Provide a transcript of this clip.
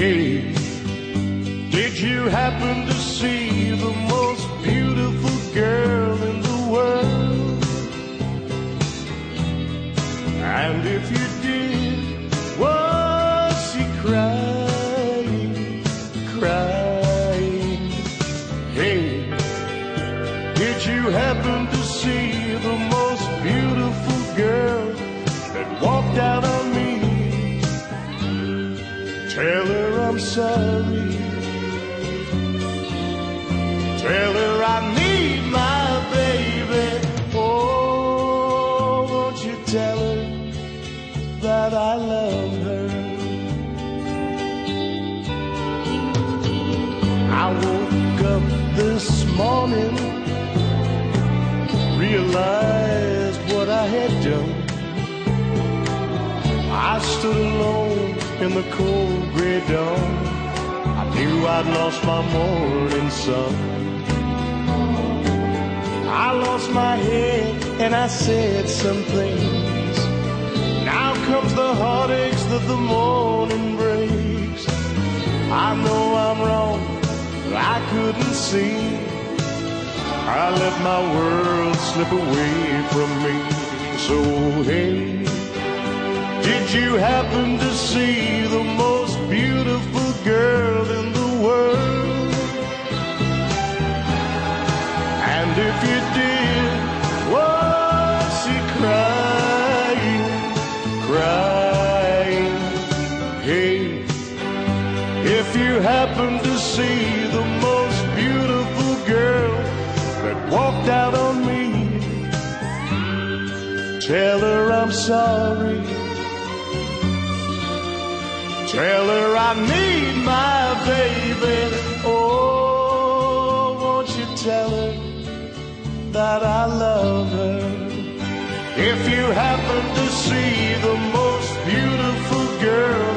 Hey, did you happen to see the most beautiful girl in the world? And if you did, was she crying, crying? Hey, did you happen to see the most beautiful girl that walked out on me? Tell her I'm sorry. Tell her I need my baby. Oh, won't you tell her that I love her? I woke up this morning, realized what I had done. I stood alone in the cold gray dawn. I knew I'd lost my morning sun. I lost my head and I said some things. Now comes the heartaches that the morning breaks. I know I'm wrong, but I couldn't see. I let my world slip away from me. So hey, did you happen to see the most beautiful girl in the world? And if you did, was she crying, crying? Hey, if you happen to see the most beautiful girl that walked out on me, tell her I'm sorry. Tell her I need my baby. Oh, won't you tell her that I love her? If you happen to see the most beautiful girl